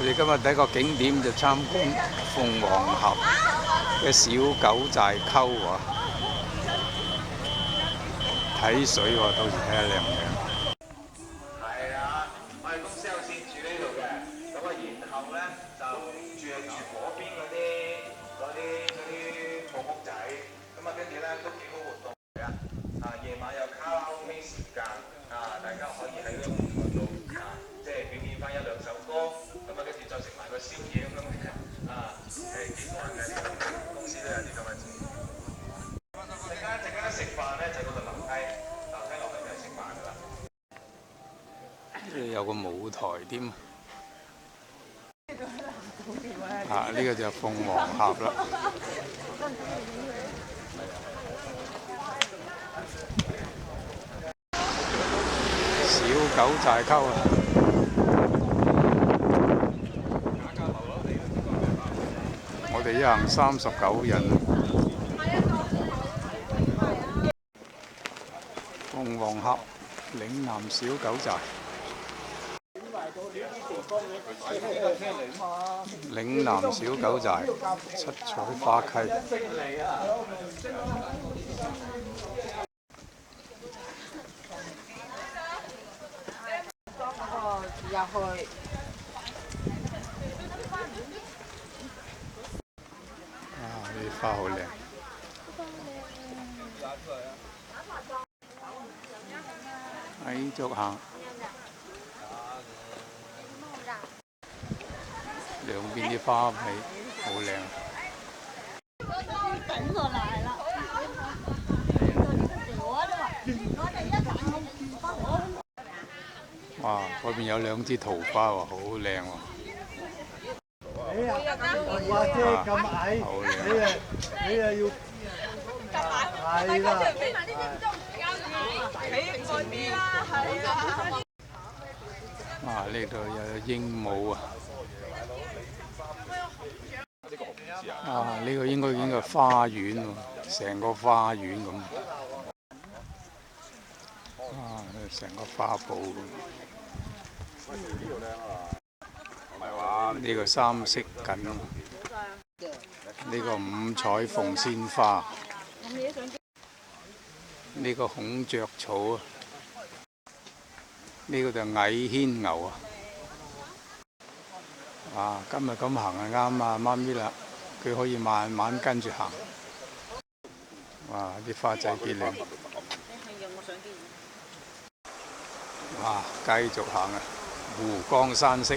我哋今日第一個景點就參觀鳳凰峽嘅小九寨溝喎，睇水喎，到時睇下靚唔靚。係啊，我哋公司有線住呢度嘅，咁啊然後咧就住嗰邊嗰啲木屋仔，咁啊跟住咧都幾好活動嘅，夜晚有卡拉 OK 時間，大家可以喺呢個舞台度即係表演翻一兩首歌，咁啊跟住再食埋個宵夜咁樣嘅，幾過癮嘅，公司都有啲咁嘅節目。陣間食飯咧就嗰度樓梯落去就食飯㗎啦。呢度有個舞台添。呢個就係鳳凰峽啦。小九寨溝啊！我哋一行39人。鳳凰峽嶺南小九寨。嶺南小九寨，七彩花溪。入去。啲花好靚。繼續行。兩邊啲花卉好靚。頂落嚟啦！哇！嗰邊有兩支桃花喎，好靚喎。或者咁矮，你又要係啦。呢度又有鸚鵡啊！呢個應該係花園喎，成個花園咁。成個花圃咁。呢個三色堇，呢個五彩鳳仙花，呢個孔雀草啊，呢個就矮牽牛啊！今日咁行係啱啊，媽咪啦，佢可以慢慢跟住行。哇！啲花仔幾靚。繼續行啊！湖光山色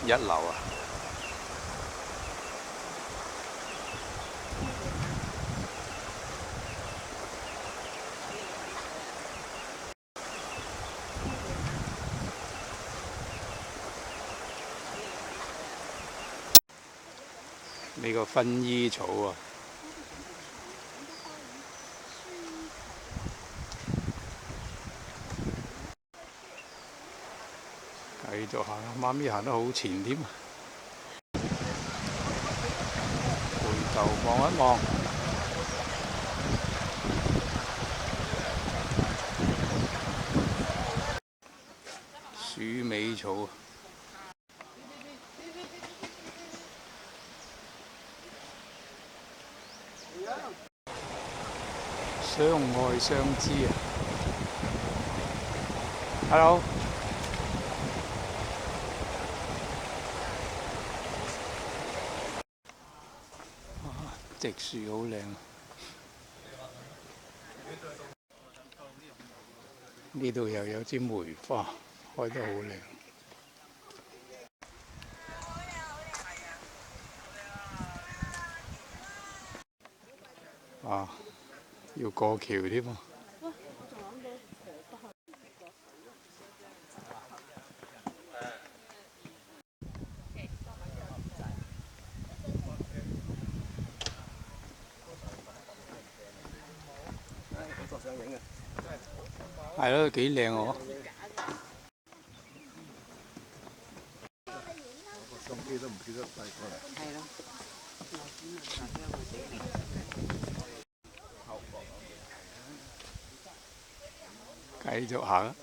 一流啊！呢個薰衣草啊！繼續行啊！媽咪行得好前添。回頭望一望，鼠尾草。相愛相知啊 ！Hello。植樹好靚，呢度又有支梅花，開得好靚。要過橋添喎。係咯，幾靚喎！相機都唔記得帶過嚟。係咯。繼續行，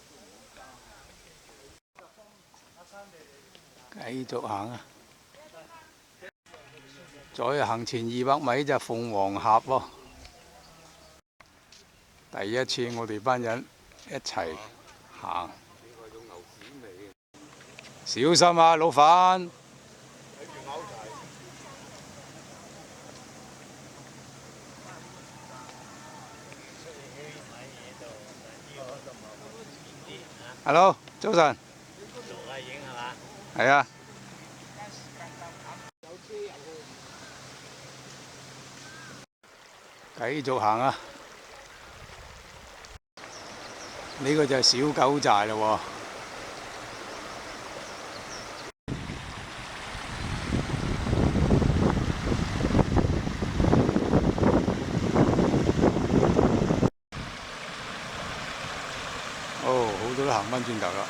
繼續行啊！再行前200米就鳳凰峽喎。第一次我哋班人一齊行，小心啊，老闆！Hello， 早晨。做下影係嘛？係啊。繼續行啊！呢個就係小狗寨嘞喎。哦，好多都行返轉頭啦。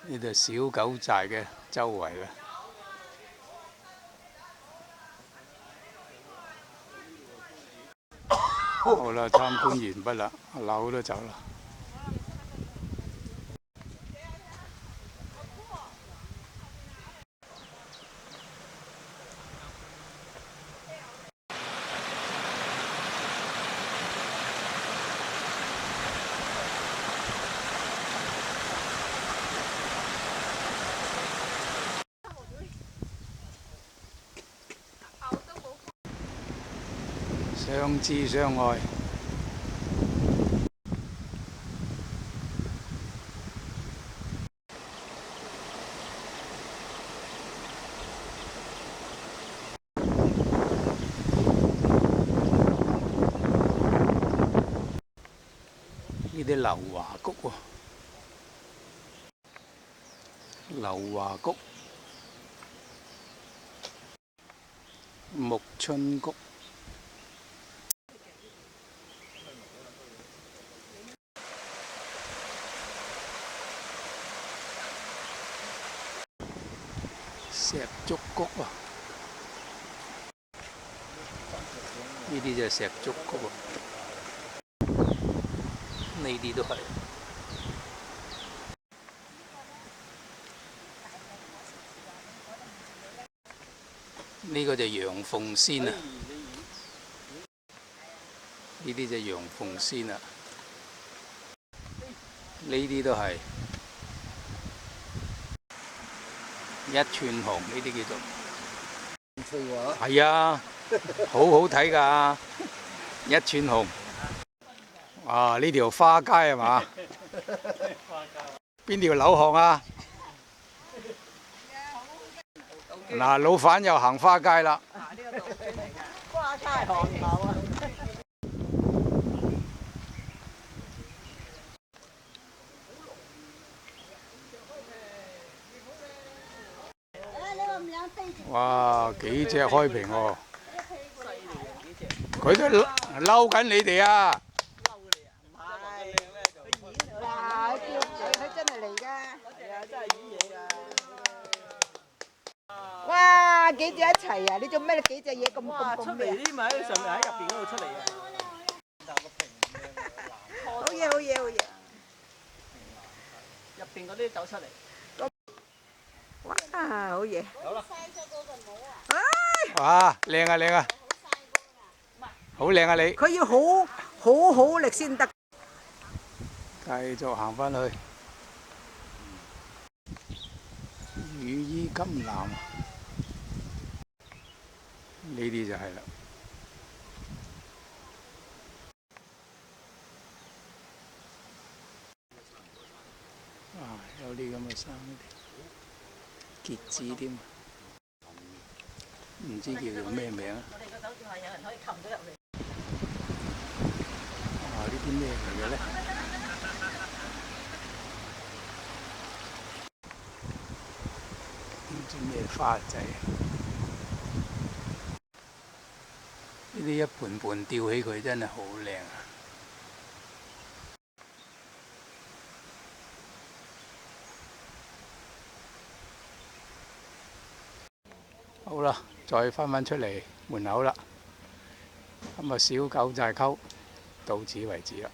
呢度小狗寨嘅周圍啦。好啦，參觀完畢啦，阿柳都走啦。相知相愛。呢啲流華谷喎，流華谷、木春谷。石竹谷啊！呢啲就係石竹谷啊，呢啲都係。呢個就陽鳳仙啊！呢啲就陽鳳仙啊！呢啲都係。一串紅呢啲叫做，係啊，好好睇㗎！一串紅，啊呢條花街係嘛？邊條柳巷啊？嗱，老闆又行花街啦。花街巷口啊！哇，幾隻開屏喎！佢都嬲緊你哋啊！嬲你啊？唔係，佢演嗱，佢真係嚟㗎。係啊，真係演嘢㗎。哇，幾隻一齊啊！你做咩？你幾隻嘢咁咁咁嘅？出嚟啲咪喺上面喺入邊嗰度出嚟啊！好嘢，好嘢，好嘢！入邊嗰啲走出嚟。哇，好嘢！好啦。哇，靚啊靚啊！好靚啊你！佢要好力先得。繼續行返去。羽衣甘藍啊！呢啲就係啦。啊，有啲咁嘅衫，結子添。唔知叫做咩名啊！我哋個手電話有人可以擒到入嚟。啊！呢啲咩嚟嘅咧？唔知咩花仔？呢啲一盤盤吊起佢真係好靚啊！好啦，再翻出嚟門口啦。咁啊，小狗就係溝到此為止啦。